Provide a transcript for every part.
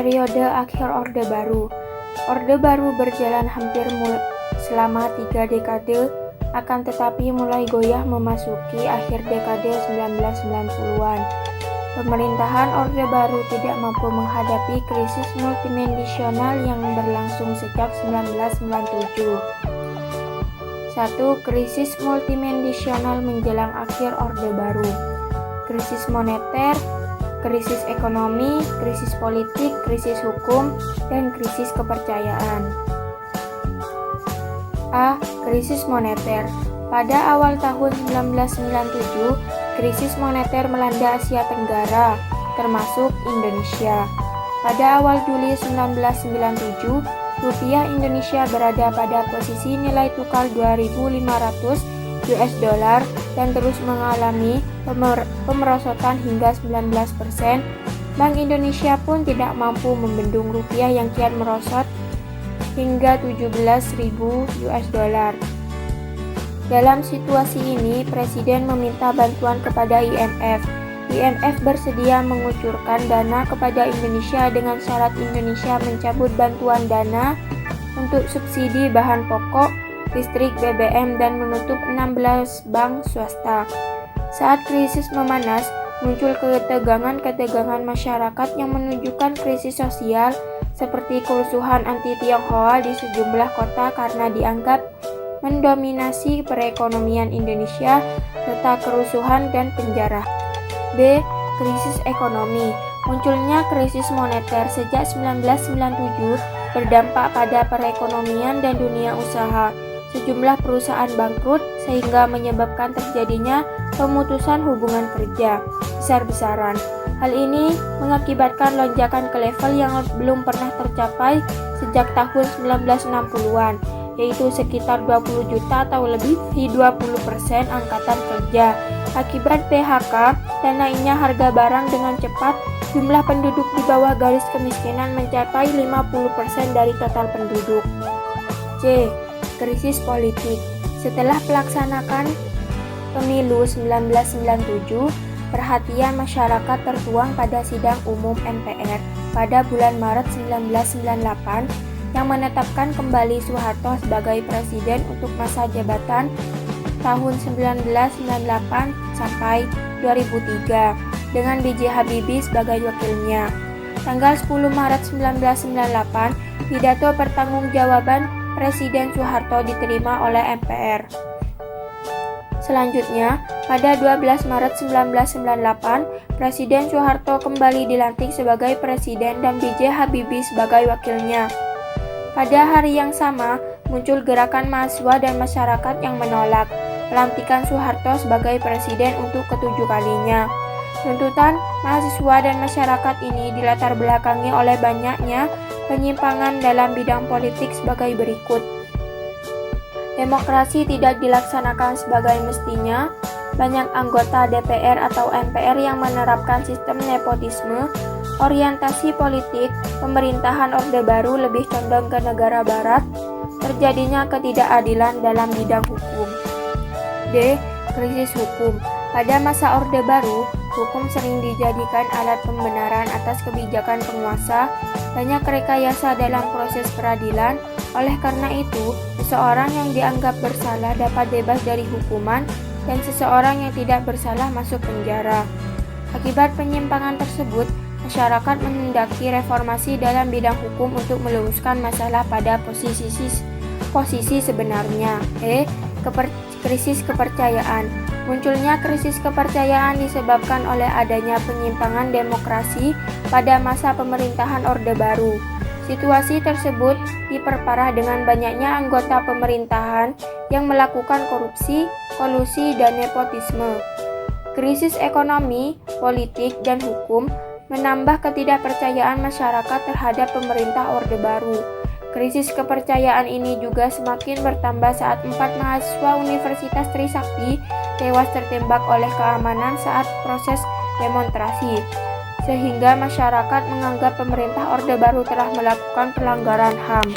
Periode akhir Orde Baru. Orde Baru berjalan hampir selama 3 dekade, akan tetapi mulai goyah memasuki akhir dekade 1990-an. Pemerintahan Orde Baru tidak mampu menghadapi krisis multidimensional yang berlangsung sejak 1997. 1. Krisis multidimensional menjelang akhir Orde Baru. Krisis moneter, krisis ekonomi, krisis politik, krisis hukum, dan krisis kepercayaan. A. Krisis moneter. Pada awal tahun 1997, krisis moneter melanda Asia Tenggara, termasuk Indonesia. Pada awal Juli 1997, rupiah Indonesia berada pada posisi nilai tukar 2.500 US dollar dan terus mengalami pemerosotan hingga 19%. Bank Indonesia pun tidak mampu membendung rupiah yang kian merosot hingga 17.000 US dollar. Dalam situasi ini, Presiden meminta bantuan kepada IMF. IMF bersedia mengucurkan dana kepada Indonesia dengan syarat Indonesia mencabut bantuan dana untuk subsidi bahan pokok, listrik, BBM, dan menutup 16 bank swasta. Saat krisis memanas, muncul ketegangan-ketegangan masyarakat yang menunjukkan krisis sosial seperti kerusuhan anti-Tionghoa di sejumlah kota karena dianggap mendominasi perekonomian Indonesia, serta kerusuhan dan penjara. B. Krisis ekonomi. Munculnya krisis moneter sejak 1997 berdampak pada perekonomian dan dunia usaha. Sejumlah perusahaan bangkrut sehingga menyebabkan terjadinya pemutusan hubungan kerja besar-besaran. Hal ini mengakibatkan lonjakan ke level yang belum pernah tercapai sejak tahun 1960-an, yaitu sekitar 20 juta atau lebih 20% angkatan kerja. Akibat PHK dan naiknya harga barang dengan cepat, jumlah penduduk di bawah garis kemiskinan mencapai 50% dari total penduduk. C. Krisis politik. Setelah pelaksanaan pemilu 1997, perhatian masyarakat tertuang pada sidang umum MPR pada bulan Maret 1998 yang menetapkan kembali Soeharto sebagai presiden untuk masa jabatan tahun 1998 sampai 2003 dengan B.J. Habibie sebagai wakilnya. Tanggal 10 Maret 1998, pidato pertanggungjawaban Presiden Soeharto diterima oleh MPR. Selanjutnya, pada 12 Maret 1998, Presiden Soeharto kembali dilantik sebagai presiden dan B.J. Habibie sebagai wakilnya. Pada hari yang sama, muncul gerakan mahasiswa dan masyarakat yang menolak pelantikan Soeharto sebagai presiden untuk ke-7 kalinya. Tuntutan mahasiswa dan masyarakat ini dilatar belakangi oleh banyaknya penyimpangan dalam bidang politik sebagai berikut. Demokrasi tidak dilaksanakan sebagai mestinya, banyak anggota DPR atau MPR yang menerapkan sistem nepotisme, orientasi politik pemerintahan Orde Baru lebih condong ke negara barat, terjadinya ketidakadilan dalam bidang hukum. D. Krisis hukum. Pada masa Orde Baru, hukum sering dijadikan alat pembenaran atas kebijakan penguasa, banyak rekayasa dalam proses peradilan. Oleh karena itu, seseorang yang dianggap bersalah dapat bebas dari hukuman dan seseorang yang tidak bersalah masuk penjara. Akibat penyimpangan tersebut, masyarakat menghendaki reformasi dalam bidang hukum untuk meluruskan masalah pada posisi sebenarnya. Krisis kepercayaan. Munculnya krisis kepercayaan disebabkan oleh adanya penyimpangan demokrasi pada masa pemerintahan Orde Baru. Situasi tersebut diperparah dengan banyaknya anggota pemerintahan yang melakukan korupsi, kolusi, dan nepotisme. Krisis ekonomi, politik, dan hukum menambah ketidakpercayaan masyarakat terhadap pemerintah Orde Baru. Krisis kepercayaan ini juga semakin bertambah saat 4 mahasiswa Universitas Trisakti tewas tertembak oleh keamanan saat proses demonstrasi, sehingga masyarakat menganggap pemerintah Orde Baru telah melakukan pelanggaran HAM.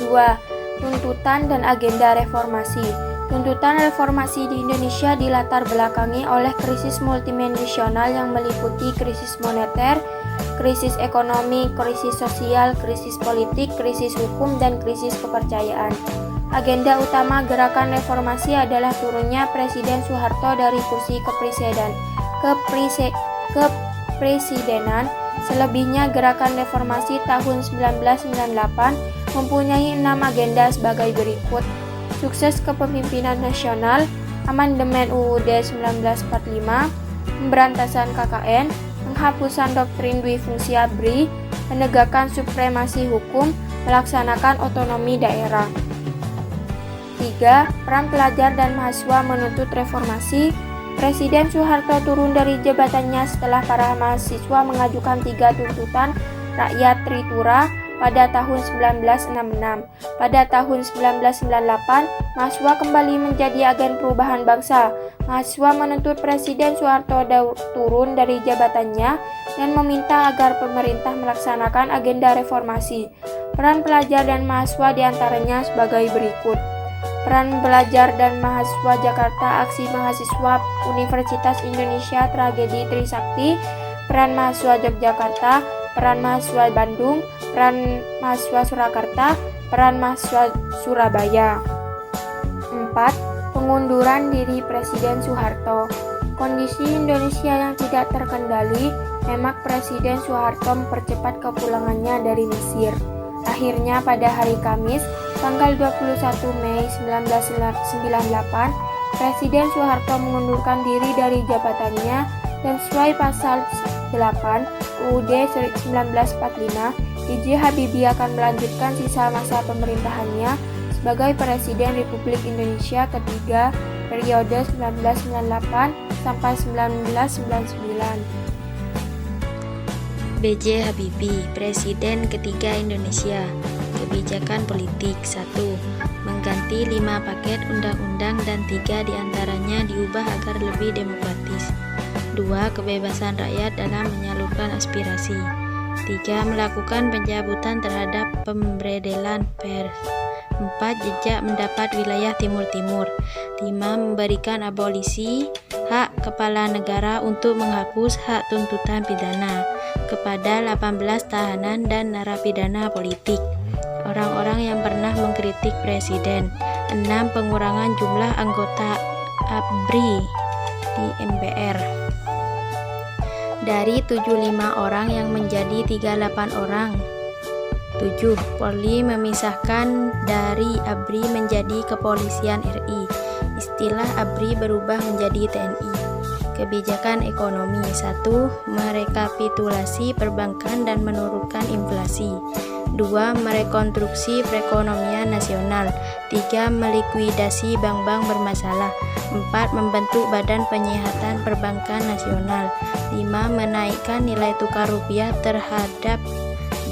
2. Tuntutan dan agenda reformasi. Tuntutan reformasi di Indonesia dilatar belakangi oleh krisis multidimensional yang meliputi krisis moneter, krisis ekonomi, krisis sosial, krisis politik, krisis hukum, dan krisis kepercayaan. Agenda utama gerakan reformasi adalah turunnya Presiden Soeharto dari kursi kepresidenan. Selebihnya gerakan reformasi tahun 1998 mempunyai 6 agenda sebagai berikut: sukses kepemimpinan nasional, amandemen UUD 1945, pemberantasan KKN, penghapusan doktrin duifungsi ABRI, menegakkan supremasi hukum, melaksanakan otonomi daerah. 3. Peran pelajar dan mahasiswa menuntut reformasi. Presiden Soeharto turun dari jabatannya setelah para mahasiswa mengajukan 3 tuntutan rakyat Tritura pada tahun 1966. Pada tahun 1998, mahasiswa kembali menjadi agen perubahan bangsa. Mahasiswa menuntut Presiden Soeharto turun dari jabatannya dan meminta agar pemerintah melaksanakan agenda reformasi. Peran pelajar dan mahasiswa diantaranya sebagai berikut: peran pelajar dan mahasiswa Jakarta, aksi mahasiswa Universitas Indonesia Tragedi Trisakti, peran mahasiswa Yogyakarta, peran mahasiswa Bandung, peran mahasiswa Surakarta, peran mahasiswa Surabaya. 4. Pengunduran diri Presiden Soeharto. Kondisi Indonesia yang tidak terkendali memak Presiden Soeharto mempercepat kepulangannya dari Mesir. Akhirnya pada hari Kamis, tanggal 21 Mei 1998, Presiden Soeharto mengundurkan diri dari jabatannya dan sesuai pasal 8 UUD 1945, B.J. Habibie akan melanjutkan sisa masa pemerintahannya sebagai Presiden Republik Indonesia ketiga periode 1998 sampai 1999. B.J. Habibie, Presiden ketiga Indonesia. Kebijakan politik. 1. Mengganti 5 paket undang-undang dan 3 diantaranya diubah agar lebih demokratis. 2. Kebebasan rakyat dalam menyalurkan aspirasi. 3. Melakukan pencabutan terhadap pemberedelan pers. 4. Jejak mendapat wilayah Timur-Timur. 5. Memberikan abolisi hak kepala negara untuk menghapus hak tuntutan pidana kepada 18 tahanan dan narapidana politik, orang-orang yang pernah mengkritik presiden. 6. Pengurangan jumlah anggota ABRI di MPR dari 75 orang yang menjadi 38 orang. 7. Polri memisahkan dari ABRI menjadi Kepolisian RI. Istilah ABRI berubah menjadi TNI. Kebijakan ekonomi. 1. Merekapitulasi perbankan dan menurunkan inflasi. 2. Merekonstruksi perekonomian nasional. 3. Melikuidasi bank-bank bermasalah. 4. Membentuk Badan Penyihatan Perbankan Nasional. 5. Menaikkan nilai tukar rupiah terhadap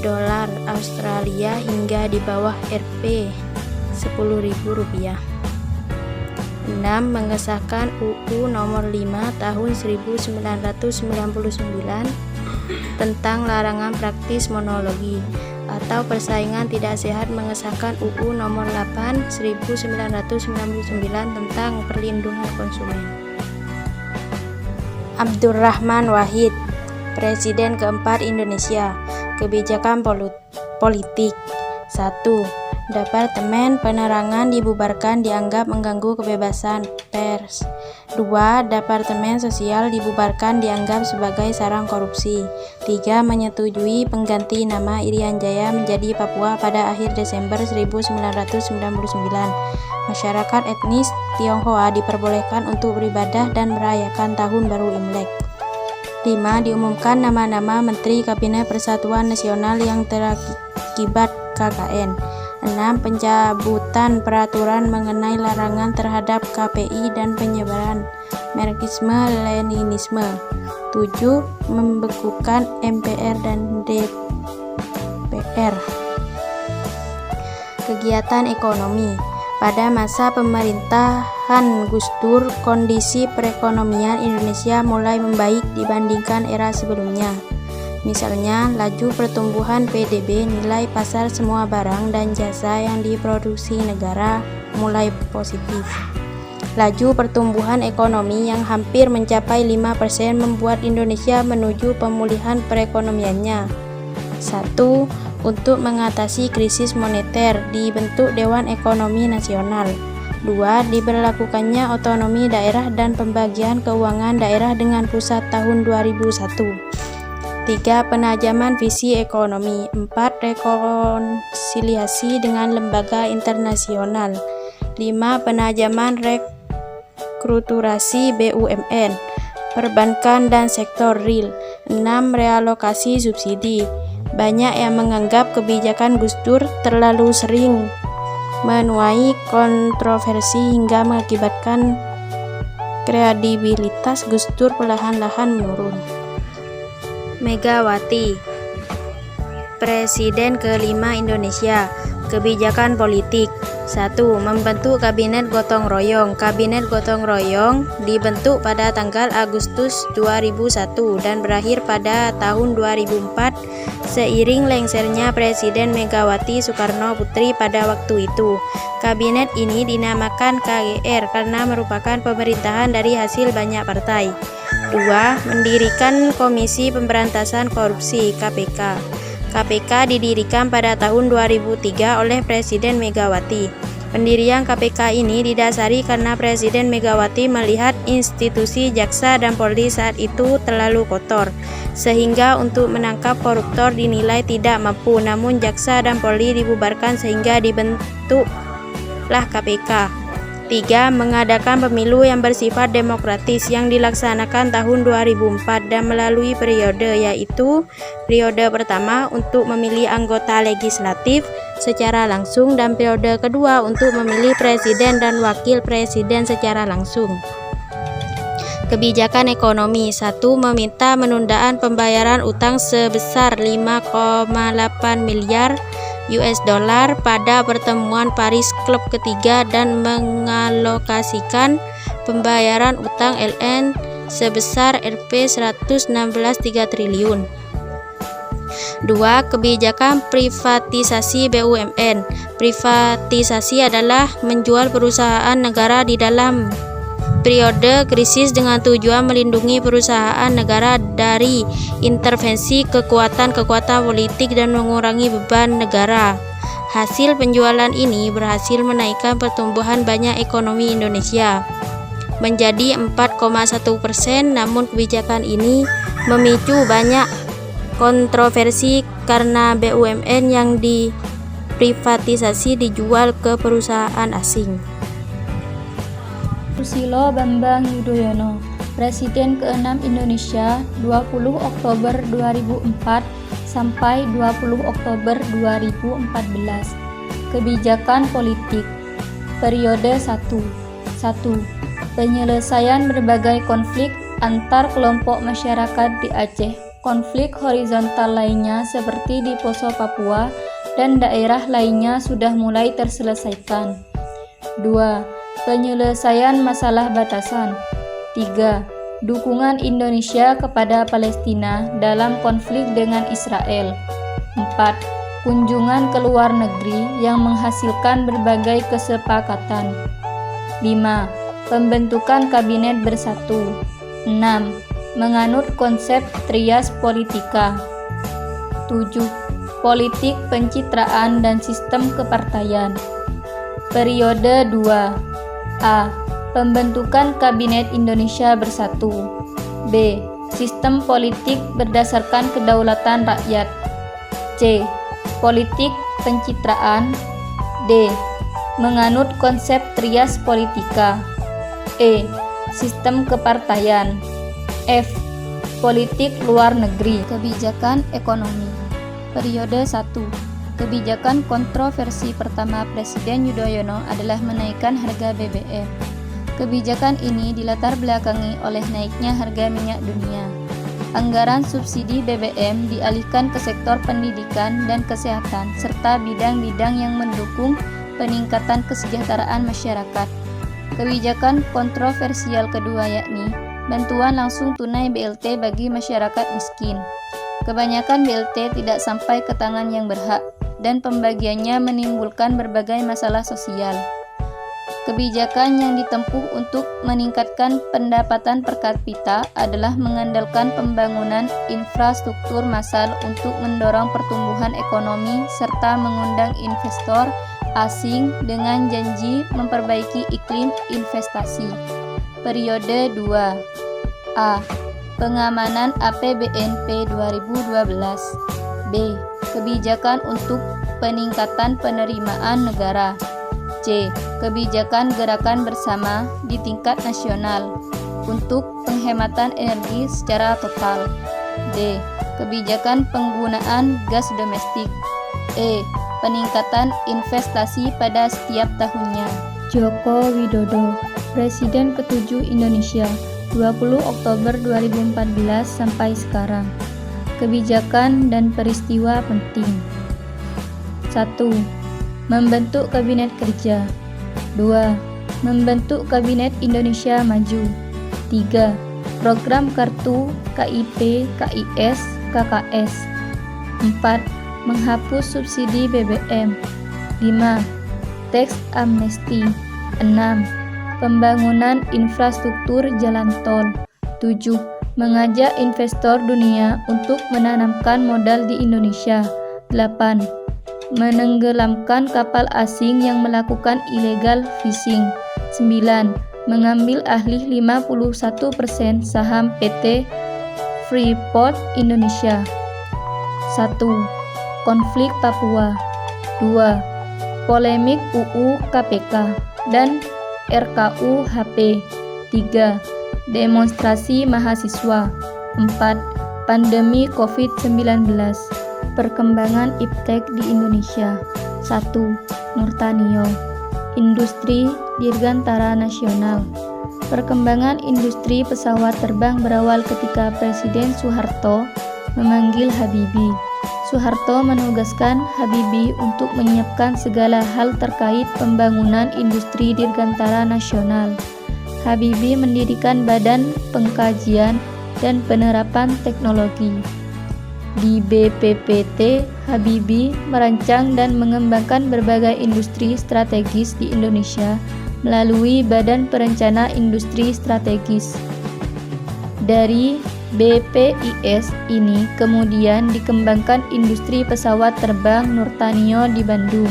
dolar Australia hingga di bawah Rp 10.000. 6. Mengesahkan UU Nomor 5 Tahun 1999 tentang larangan praktis monologi atau persaingan tidak sehat, mengesahkan UU Nomor 8 1999 tentang perlindungan konsumen. Abdurrahman Wahid, Presiden keempat Indonesia. Kebijakan politik. 1. Departemen Penerangan dibubarkan dianggap mengganggu kebebasan pers. 2. Departemen Sosial dibubarkan dianggap sebagai sarang korupsi. 3. Menyetujui pengganti nama Irian Jaya menjadi Papua pada akhir Desember 1999. Masyarakat etnis Tionghoa diperbolehkan untuk beribadah dan merayakan Tahun Baru Imlek. 5. Diumumkan nama-nama Menteri Kabinet Persatuan Nasional yang terakibat KKN. 6. Pencabutan peraturan mengenai larangan terhadap KPI dan penyebaran Marxisme-Leninisme. 7. Membekukan MPR dan DPR. Kegiatan ekonomi. Pada masa pemerintahan Gus Dur, kondisi perekonomian Indonesia mulai membaik dibandingkan era sebelumnya. Misalnya, laju pertumbuhan PDB, nilai pasar semua barang dan jasa yang diproduksi negara mulai positif. Laju pertumbuhan ekonomi yang hampir mencapai 5% membuat Indonesia menuju pemulihan perekonomiannya. 1. Untuk mengatasi krisis moneter, dibentuk Dewan Ekonomi Nasional. 2. Diberlakukannya otonomi daerah dan pembagian keuangan daerah dengan pusat tahun 2001. 3. Penajaman visi ekonomi. 4. Rekonsiliasi dengan lembaga internasional. 5. Penajaman rekruterasi BUMN, perbankan dan sektor real. 6. Realokasi subsidi. Banyak yang menganggap kebijakan Gus Dur terlalu sering menuai kontroversi hingga mengakibatkan kredibilitas Gus Dur perlahan-lahan menurun. Megawati, Presiden kelima Indonesia. Kebijakan politik. 1. Membentuk Kabinet Gotong Royong. Kabinet Gotong Royong dibentuk pada tanggal Agustus 2001 dan berakhir pada tahun 2004 seiring lengsernya Presiden Megawati Soekarno Putri pada waktu itu. Kabinet ini dinamakan KGR karena merupakan pemerintahan dari hasil banyak partai. 2. Mendirikan Komisi Pemberantasan Korupsi (KPK). KPK didirikan pada tahun 2003 oleh Presiden Megawati. Pendirian KPK ini didasari karena Presiden Megawati melihat institusi jaksa dan Polri saat itu terlalu kotor, sehingga untuk menangkap koruptor dinilai tidak mampu. Namun jaksa dan Polri dibubarkan sehingga dibentuklah KPK. 3. Mengadakan pemilu yang bersifat demokratis yang dilaksanakan tahun 2004 dan melalui periode, yaitu periode pertama untuk memilih anggota legislatif secara langsung dan periode kedua untuk memilih presiden dan wakil presiden secara langsung. Kebijakan ekonomi. 1. Meminta penundaan pembayaran utang sebesar 5,8 miliar US dollar pada pertemuan Paris Club ketiga dan mengalokasikan pembayaran utang LN sebesar Rp 116,3 triliun. 2. Kebijakan privatisasi BUMN. Privatisasi adalah menjual perusahaan negara di dalam periode krisis dengan tujuan melindungi perusahaan negara dari intervensi kekuatan-kekuatan politik dan mengurangi beban negara. Hasil penjualan ini berhasil menaikkan pertumbuhan banyak ekonomi Indonesia menjadi 4,1%, namun kebijakan ini memicu banyak kontroversi karena BUMN yang diprivatisasi dijual ke perusahaan asing. Susilo Bambang Yudhoyono, Presiden ke-6 Indonesia 20 Oktober 2004 sampai 20 Oktober 2014. Kebijakan politik. Periode 1. 1. Penyelesaian berbagai konflik antar kelompok masyarakat di Aceh. Konflik horizontal lainnya seperti di Poso Papua dan daerah lainnya sudah mulai terselesaikan. 2. Penyelesaian masalah batasan. 3. Dukungan Indonesia kepada Palestina dalam konflik dengan Israel. 4. Kunjungan ke luar negeri yang menghasilkan berbagai kesepakatan. 5. Pembentukan kabinet bersatu. 6. Menganut konsep trias politika. 7. Politik pencitraan dan sistem kepartaian. Periode 2. A. Pembentukan Kabinet Indonesia Bersatu. B. Sistem politik berdasarkan kedaulatan rakyat. C. Politik pencitraan. D. Menganut konsep trias politika. E. Sistem kepartaian. F. Politik luar negeri. Kebijakan ekonomi. Periode 1. Kebijakan kontroversi pertama Presiden Yudhoyono adalah menaikkan harga BBM. Kebijakan ini dilatar belakangi oleh naiknya harga minyak dunia. Anggaran subsidi BBM dialihkan ke sektor pendidikan dan kesehatan serta bidang-bidang yang mendukung peningkatan kesejahteraan masyarakat. Kebijakan kontroversial kedua yakni bantuan langsung tunai BLT bagi masyarakat miskin. Kebanyakan BLT tidak sampai ke tangan yang berhak dan pembagiannya menimbulkan berbagai masalah sosial. Kebijakan yang ditempuh untuk meningkatkan pendapatan per kapita adalah mengandalkan pembangunan infrastruktur massal untuk mendorong pertumbuhan ekonomi serta mengundang investor asing dengan janji memperbaiki iklim investasi. Periode 2. A. Pengamanan APBNP 2012. B. Kebijakan untuk peningkatan penerimaan negara. C. Kebijakan gerakan bersama di tingkat nasional untuk penghematan energi secara total. D. Kebijakan penggunaan gas domestik. E. Peningkatan investasi pada setiap tahunnya. Joko Widodo, Presiden ke-7 Indonesia, 20 Oktober 2014 sampai sekarang. Kebijakan dan peristiwa penting. 1. Membentuk Kabinet Kerja. 2. Membentuk Kabinet Indonesia Maju. 3. Program Kartu KIP, KIS, KKS. 4. Menghapus subsidi BBM. 5. Teks amnesti. 6. Pembangunan infrastruktur jalan tol. 7. Mengajak investor dunia untuk menanamkan modal di Indonesia. 8. Menenggelamkan kapal asing yang melakukan illegal fishing. 9. Mengambil alih 51% saham PT Freeport Indonesia. 1. Konflik Papua. 2. Polemik UU KPK dan RKUHP. 3. Demonstrasi mahasiswa. 4. Pandemi COVID-19. Perkembangan iptek di Indonesia. 1. Nurtanio, Industri Dirgantara Nasional. Perkembangan industri pesawat terbang berawal ketika Presiden Soeharto memanggil Habibie. Soeharto menugaskan Habibie untuk menyiapkan segala hal terkait pembangunan industri dirgantara nasional. Habibie mendirikan Badan Pengkajian dan Penerapan Teknologi. Di BPPT, Habibie merancang dan mengembangkan berbagai industri strategis di Indonesia melalui Badan Perencana Industri Strategis. Dari BPIS ini kemudian dikembangkan industri pesawat terbang Nurtanio di Bandung.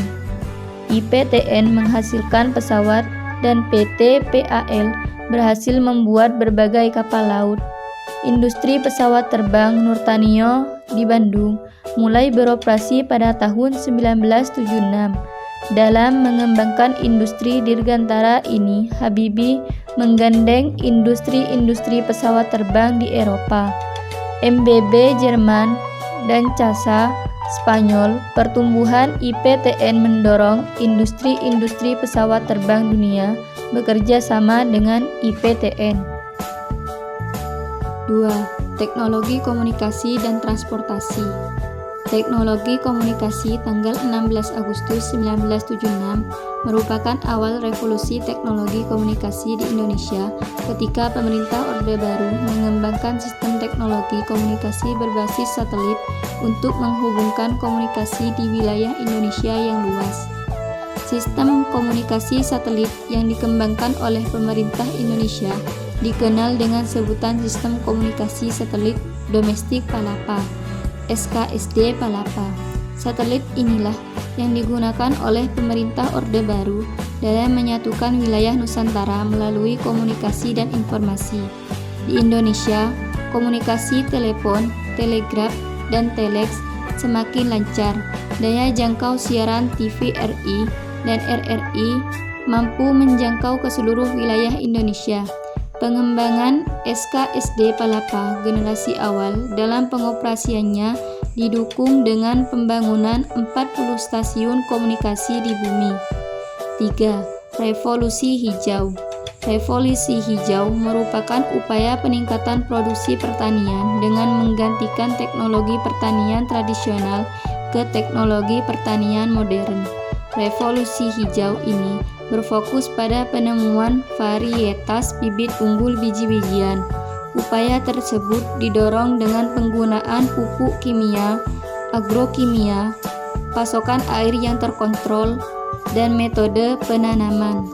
IPTN menghasilkan pesawat dan PT PAL berhasil membuat berbagai kapal laut. Industri pesawat terbang Nurtanio di Bandung mulai beroperasi pada tahun 1976. Dalam mengembangkan industri dirgantara ini, Habibie menggandeng industri-industri pesawat terbang di Eropa, MBB Jerman, dan CASA Spanyol. Pertumbuhan IPTN mendorong industri-industri pesawat terbang dunia bekerja sama dengan IPTN. 2. Teknologi komunikasi dan transportasi. Teknologi komunikasi tanggal 16 Agustus 1976 merupakan awal revolusi teknologi komunikasi di Indonesia ketika pemerintah Orde Baru mengembangkan sistem teknologi komunikasi berbasis satelit untuk menghubungkan komunikasi di wilayah Indonesia yang luas. Sistem komunikasi satelit yang dikembangkan oleh pemerintah Indonesia dikenal dengan sebutan Sistem Komunikasi Satelit Domestik Palapa, SKSD Palapa. Satelit inilah yang digunakan oleh pemerintah Orde Baru dalam menyatukan wilayah Nusantara melalui komunikasi dan informasi. Di Indonesia, komunikasi telepon, telegraf, dan teleks semakin lancar. Daya jangkau siaran TVRI dan RRI mampu menjangkau ke seluruh wilayah Indonesia. Pengembangan SKSD Palapa generasi awal dalam pengoperasiannya didukung dengan pembangunan 40 stasiun komunikasi di bumi. 3. Revolusi Hijau. Revolusi Hijau merupakan upaya peningkatan produksi pertanian dengan menggantikan teknologi pertanian tradisional ke teknologi pertanian modern. Revolusi Hijau ini berfokus pada penemuan varietas bibit unggul biji-bijian. Upaya tersebut didorong dengan penggunaan pupuk kimia, agrokimia, pasokan air yang terkontrol, dan metode penanaman.